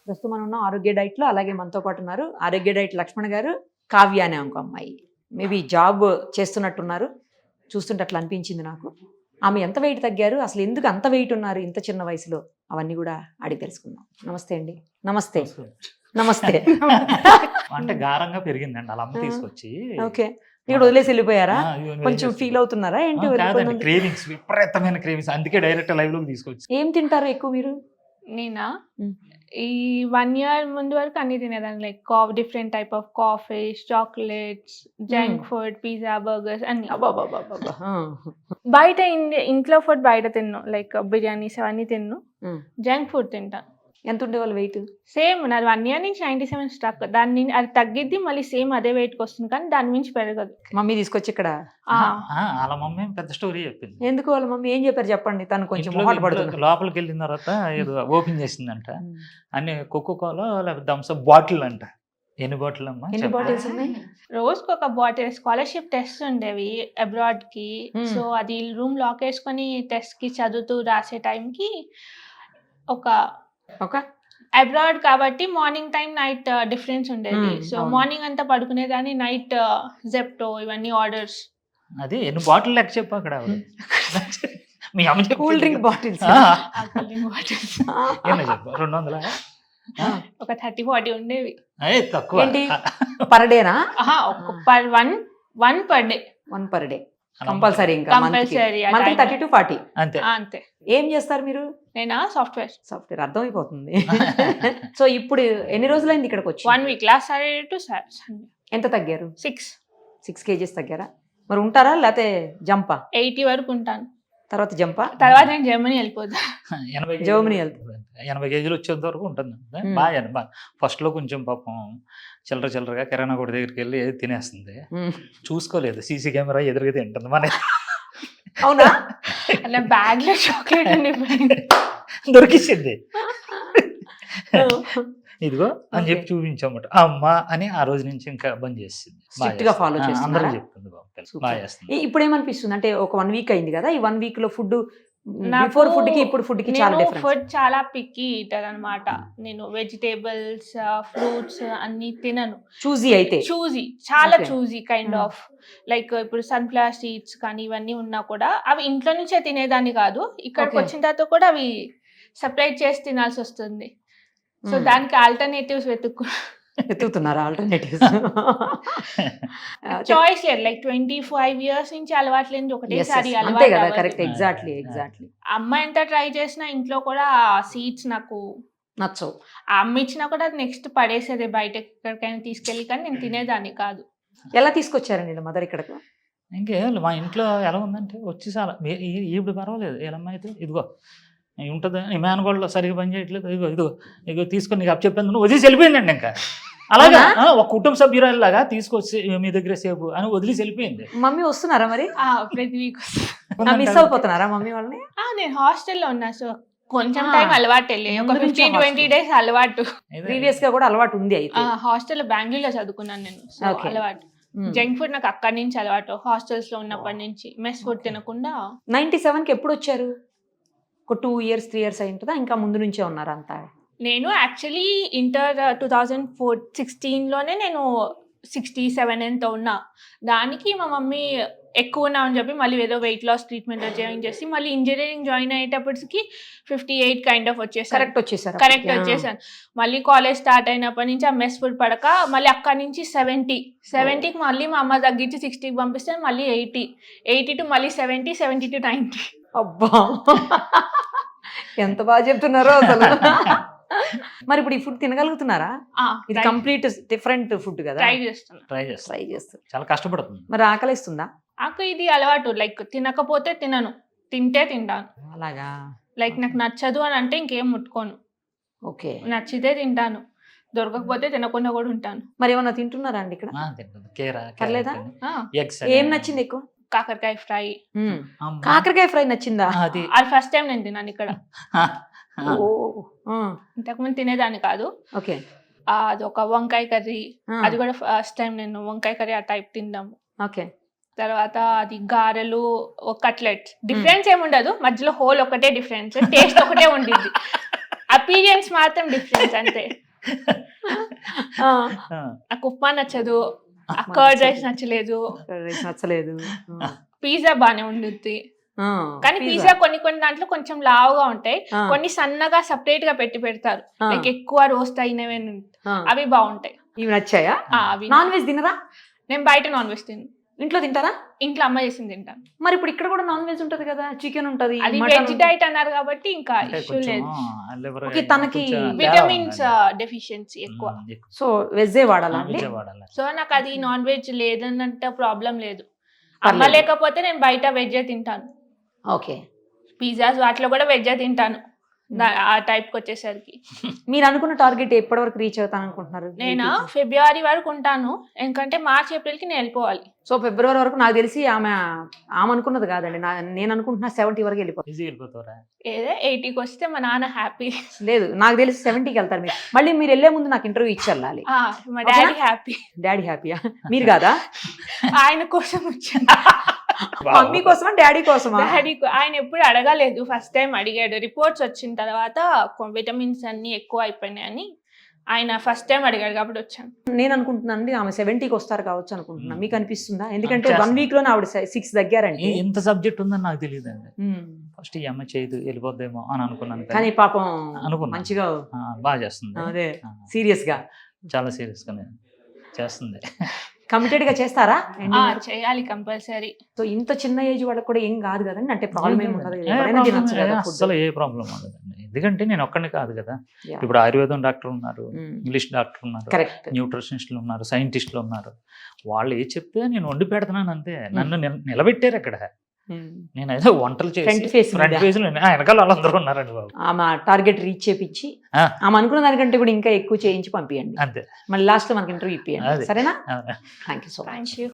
ప్రస్తుతం మనం ఉన్నాం ఆరోగ్య డైట్లో. అలాగే మనతో పాటు ఉన్నారు ఆరోగ్య డైట్ లక్ష్మణ్ గారు, కావ్య అనే ఇంకో అమ్మాయి. మేబీ జాబ్ చేస్తున్నట్టున్నారు, చూస్తుంటే అట్లా అనిపించింది నాకు. ఆమె ఎంత వెయిట్ తగ్గారు, అసలు ఎందుకు అంత వెయిట్ ఉన్నారు ఇంత చిన్న వయసులో, అవన్నీ కూడా అడిగి తెలుసుకుందాం. నమస్తే అండి. నమస్తే. నమస్తే. అంటే గారంగా పెరిగిందండి అలా అమ్మ తీసుకొచ్చి. ఓకే, ఇక్కడ వదిలేసి వెళ్ళిపోయారా? కొంచెం ఫీల్ అవుతున్నారా ఏంటి? క్రేవింగ్స్, విపరీతమైన క్రేవింగ్స్, అందుకే డైరెక్ట్ లైవ్ లోకి తీసుకొచ్చి. ఏం తింటారు ఎక్కువ మీరు? నేనా ఈ 1 year ముందు వరకు అన్ని తినేదాన్ని, like different type of coffees, chocolates, junk food, pizza, burgers అన్ని. బయట ఇంట్లో ఫుడ్ బయట తిన్ను, లైక్ బిర్యానీస్ అవన్నీ తిన్ను. జంక్ ఫుడ్ తింటాను. ఎంత ఉండేవాళ్ళు వెయిట్? సేమ్ నాది 1 year నుంచి 97 స్టాక్. దాన్ని అది తగ్గిద్ది, మళ్ళీ సేమ్ అదే వెయిట్కి వస్తుంది, కానీ దాని మించి పెరగదు. మమ్మీ తీసుకొచ్చి ఇక్కడ అలా మమ్మీ పెద్ద స్టోరీ చెప్పింది. ఎందుకు వాళ్ళ మమ్మీ ఏం చెప్పారు చెప్పండి? తను కొంచెం మొహాట పడుతుంది. లోపలికి వెళ్ళిన తర్వాత ఏదో ఓపెన్ చేసిందంట, అన్ని కోకో కోలా లేకపోతే థమ్స్అప్ బాటిల్ అంట. ఎన్ని బాటిల్ అమ్మా? ఎన్ని బాటిల్స్ ఉన్నాయి? రోజుకి ఒక బాటిల్. స్కాలర్షిప్ టెస్ట్ ఉండేవి అబ్రాడ్ కి, సో అది రూమ్ లాక్ వేసుకొని టెస్ట్ కి చదువుతూ రాసే టైంకి ఒక అబ్రాడ్ కాబట్టి మార్నింగ్ టైం నైట్ డిఫరెన్స్ ఉండేది. సో మార్నింగ్ అంతా పడుకునేదాన్ని, నైట్ జెప్టో ఇవన్నీ ఆర్డర్స్. అది ఎన్ని బాటిల్ లెక్క చెప్పు అక్కడ. మీ అమ్మ కూల్ డ్రింక్ బాటిల్స్ 200 ఒక 30-40 ఉండేవి. తక్కువ పర్ డేనా? One per day. One per day compulsory. ఇంకా కంపల్సరీ 30 to 40 అంతే. ఏం చేస్తారు మీరు? నేనా సాఫ్ట్వేర్. అర్థమైపోతుంది. సో ఇప్పుడు ఎన్ని రోజులైంది ఇక్కడికి వచ్చి? 1 week. Last Saturday to Sunday. ఎంత తగ్గారు? 6 kgs తగ్గారా? మరి ఉంటారా లేకపోతే జంపా? 80 వరకు ఉంటాను. తర్వాత జంపా? తర్వాత నేను జర్మనీ వెళ్ళిపోతా. 80 kgs వచ్చేంత వరకు ఉంటుంది. బాగా ఫస్ట్ లో కొంచెం పాపం చిల్లరగా కిరాణా కొట్టు దగ్గరికి వెళ్ళి ఏది తినేస్తుంది, చూసుకోలేదు. సీసీ కెమెరా ఎదురుగా తింటుంది మన. అవునా? అలా బ్యాగ్ లో చాక్లెట్ దొరికింది. ఇదిగో అని చెప్పి చూపించామట అమ్మా అని. ఆ రోజు నుంచి ఇంకా బంద్ చేసింది. ఫాలో చేస్తుంది. అందరం చెప్తుంది బాగా చేస్తుంది. ఇప్పుడు ఏమనిపిస్తుంది అంటే ఒక 1 week అయింది కదా, ఈ 1 week లో ఫుడ్ బిఫోర్ ఫుడ్ కి ఇప్పుడు ఫుడ్ కి చాలా డిఫరెన్స్. ఫుడ్ చాలా పిక్కీ ఈటర్ అన్నమాట. నేను వెజిటేబుల్స్, ఫ్రూట్స్ అన్ని తినను. చూజీ చాలా చూజీ కైండ్ ఆఫ్. లైక్ ఇప్పుడు సన్ఫ్లవర్ సీడ్స్ కానీ ఇవన్నీ ఉన్నా కూడా అవి ఇంట్లో నుంచే తినేదాన్ని కాదు. ఇక్కడికి వచ్చిన తర్వాత కూడా అవి సెపరేట్ చేసి తినాల్సి వస్తుంది. సో దానికి ఆల్టర్నేటివ్స్ వెతుకుతున్నారా? ఆల్టర్నేటివ్స్ చాయిస్ లేదు. లైక్ 25 years నుంచి అలవాటు లేని ఒకటేసారి అలవాటు. కరెక్ట్. ఎగ్జాక్ట్లీ. అమ్మ ఎంత ట్రై చేసినా ఇంట్లో కూడా సీడ్స్ నాకు నచ్చవు. అమ్మ ఇచ్చినా కూడా నెక్స్ట్ పడేసేది బయట ఎక్కడికైనా తీసుకెళ్ళి, కానీ నేను తినేదాన్ని కాదు. ఎలా తీసుకొచ్చారండి మదర్ ఇక్కడకు? ఇంకే మా ఇంట్లో ఎలా ఉందంటే వచ్చి చాలా ఇప్పుడు పర్వాలేదు. ఏలమ్మా అయితే ఇదిగో ఉంటుంది, ఈ మేనగోళ్ళు సరిగ్గా పని చేయట్లేదు, ఇదిగో తీసుకొని నీకు అప్ చెప్పాను, నువ్వు వదిలేసి వెళ్ళిపోయిందండి. ఇంకా అలాగా ఒక కుటుంబ సభ్యురాలాగా తీసుకొచ్చి మీ దగ్గర సేపు అని వదిలేసి వెళ్ళిపోయింది. మమ్మీ వస్తున్నారా మరి? ప్రతి వీక్ మిస్ అయిపోతున్నారా మమ్మీ వాళ్ళని? నేను హాస్టల్లో ఉన్నా, సో కొంచెం టైం అలవాటు వెళ్ళి ఒక 15-20 days అలవాటు. ప్రీవియస్ గా కూడా అలవాటు ఉంది అయితే? హాస్టల్లో బెంగళూరులో చదువుకున్నాను నేను, సో అలవాటు. జంక్ ఫుడ్ నాకు అక్కడి నుంచి అలవాటు, హాస్టల్స్ లో ఉన్నప్పటి నుంచి. మెస్ ఫుడ్ తినకుండా. 97కి ఎప్పుడు వచ్చారు? ఒక 2 years 3 years అయి ఉంటుందా? ఇంకా ముందు నుంచే ఉన్నారు అంతా? నేను యాక్చువల్లీ ఇంటర్ 2016లోనే నేను 67 ఎంతో ఉన్నా. దానికి మా మమ్మీ ఎక్కువ ఉన్నా అని చెప్పి మళ్ళీ ఏదో వెయిట్ లాస్ ట్రీట్మెంట్ జాయిన్ చేసి మళ్ళీ ఇంజనీరింగ్ జాయిన్ అయ్యేటప్పటికి 58 కైండ్ ఆఫ్ వచ్చేసాను. కరెక్ట్ వచ్చేసాను. మళ్ళీ కాలేజ్ స్టార్ట్ అయినప్పటి నుంచి ఆ మెస్ ఫుడ్ పడక మళ్ళీ అక్కడి నుంచి 70కి మళ్ళీ మా అమ్మ తగ్గించి 60కి పంపిస్తే మళ్ళీ 80 టు మళ్ళీ 70 to 90. అబ్బా, ఎంత బాగా చెప్తున్నారో అసలు. మరి ఇప్పుడు ఈ ఫుడ్ తినగలుగుతున్నారా? ఇది కంప్లీట్ డిఫరెంట్ ఫుడ్ కదా. ట్రై చేస్తారు. చాలా కష్టపడుతుంది. మరి ఆకలిస్తుందా? ఇది అలవాటు. లైక్ తినకపోతే తినను, తింటే తింటాను. అలాగా? లైక్ నాకు నచ్చదు అని అంటే ఇంకేం ముట్టుకోను. ఓకే. నచ్చితే తింటాను, దొరకకపోతే తినకుండా కూడా ఉంటాను. మరి ఏమన్నా తింటున్నారా అండి ఇక్కడ? పర్లేదా? ఏం నచ్చింది ఎక్కువ? కాకరకాయ ఫ్రై. కాకరకాయ ఫ్రై నచ్చిందా? అది ఫస్ట్ టైం నేను తిన్నాను ఇక్కడ. ఇంతకుముందు తినేదాన్ని కాదు. ఓకే. అది ఒక వంకాయ కర్రీ, అది కూడా ఫస్ట్ టైం నేను వంకాయ కర్రీ ఆ టైప్ తిన్నాము. ఓకే. తర్వాత అది గారెలు, కట్లెట్. డిఫరెన్స్ ఏముండదు, మధ్యలో హోల్ ఒకటే డిఫరెన్స్, టేస్ట్ ఒకటే ఉండిద్ది. ఆ అపీరియన్స్ మాత్రం డిఫరెన్స్ అంతే. ఆ, నాకు ఉప్మా నచ్చదు, కర్డ్ రైస్ నచ్చలేదు, రైస్ నచ్చలేదు. పిజ్జా బానే ఉండుద్ది. ఆ, కానీ పిజ్జా కొన్ని దాంట్లో కొంచెం లావుగా ఉంటాయి, ఆ, కొన్ని సన్నగా సపరేట్ గా పెడతారు, ఆ, లైక్ ఎక్కువ రోస్ట్ అయినవి ఆ. అవి బాగుంటాయి. ఇవి నచ్చాయా? అవి నాన్ వెజ్ తినరా? నేను బయట నాన్ వెజ్ తిను, ఇంట్లో తింటారా? ఇంట్లో అమ్మ చేసింది తింటాను. మరి ఇప్పుడు ఇక్కడ కూడా నాన్ వెజ్ ఉంటది కదా, చికెన్ ఉంటది, అది మటన్ వెజ్ ఉంటది. డైట్ అన్నారు కాబట్టి ఇంకా ఇష్యూ లేదు. ఓకే, తనకి విటమిన్స్ డెఫిషియన్సీ ఎక్కువ, సో వెజ్జే వాడాలా అండి? సో నాకు అది నాన్ వెజ్ లేదన్నంత ప్రాబ్లం లేదు. అమ్మ పర్లేదు. లేకపోతే నేను బయట వెజ్జే తింటాను, ఓకే. పిజ్జాస్ వాటిలో కూడా వెజ్జే తింటాను. ఆ టైప్కి వచ్చేసరికి మీరు అనుకున్న టార్గెట్ ఎప్పటి వరకు రీచ్ అవుతాను అనుకుంటున్నారు? నేను ఫిబ్రవరి వరకు ఉంటాను, ఎందుకంటే మార్చ్ ఏప్రిల్కి నేను వెళ్ళిపోవాలి. సో ఫిబ్రవరి వరకు నాకు తెలిసి ఆమె అనుకున్నది కాదండి, నేను అనుకుంటున్నా 70 వరకు వెళ్ళిపోతారు. ఏదో 80కి వస్తే మా నాన్న హ్యాపీ. లేదు, నాకు తెలిసి 70కి వెళ్తారు మీరు. మళ్ళీ మీరు వెళ్ళే ముందు నాకు ఇంటర్వ్యూ ఇచ్చి వెళ్ళాలి. మా డాడీ హ్యాపీ. డాడీ హ్యాపీయా? మీరు కాదా? ఆయన కోసం వచ్చాను. మమ్మీ కోసమా డాడీ కోసమా? డాడీ ఆయన ఎప్పుడు అడగలేదు, ఫస్ట్ టైం అడిగాడు. రిపోర్ట్స్ వచ్చిన తర్వాత విటమిన్స్ అన్ని ఎక్కువ అయిపోయినాయని ఆయన ఫస్ట్ టైం అడిగాడు కాబట్టి వచ్చాను. నేను అనుకుంటున్నాను అండి ఆమె 70కి వస్తారు కావచ్చు అనుకుంటున్నా. మీకు అనిపిస్తుందా? ఎందుకంటే 1 వీక్ లోనే ఆవిడ 6 తగ్గారండి. ఇంత సబ్జెక్ట్ ఉందని నాకు తెలియదండి. ఉమ్. ఫస్ట్ ఈ అమ్మాయి చేయదు వెళ్ళిపోద్దేమో అని అనుకున్నాను, కానీ పాపం అనుకున్నా. మంచిగా బాగా చేస్తుంది, అదే సీరియస్ గా చాలా సీరియస్ గా చేస్తుంది. కమిటెడ్ గా చేస్తారా? చేయాలి కంపల్సరీ. సో ఇంత చిన్న ఏజ్ వాళ్ళకి కూడా ఏం కాదు కదండి, అంటే ప్రాబ్లం ఏమి ఉండదు, ఎవరైనా తినొచ్చు కదా food. అసలు ఏ ప్రాబ్లం ఉండదండి, ఎందుకంటే నేను ఒక్కడిని కాదు కదా. Yeah. ఇప్పుడు ఆయుర్వేదం డాక్టర్ ఉన్నారు, ఉమ్. ఇంగ్లీష్ డాక్టర్ ఉన్నారు, కరెక్ట్. న్యూట్రిషనిస్టులు ఉన్నారు, సైంటిస్టులు ఉన్నారు. వాళ్ళు ఏ చెప్తే నేను వండి పెడుతున్నాను అంతే. నన్ను నిలబెట్టారు అక్కడ. నేను ఏదో వంటలు చేసి Front face ఫ్రంట్ మీద. పేజ్ లో వెనకాల వాళ్ళందరూ ఉన్నారండి బాబు. ఆమె టార్గెట్ రీచ్ చేపించి ఆ. ఆమె అనుకున్న దానికంటే కూడా ఇంకా ఎక్కువ చేయించి పంపించండి. అంతే. మళ్ళీ లాస్ట్ లో మనకి ఇంటర్వ్యూ ఇప్పియండి, అదే. సరేనా? ఆ. Thank you so much. Thank you.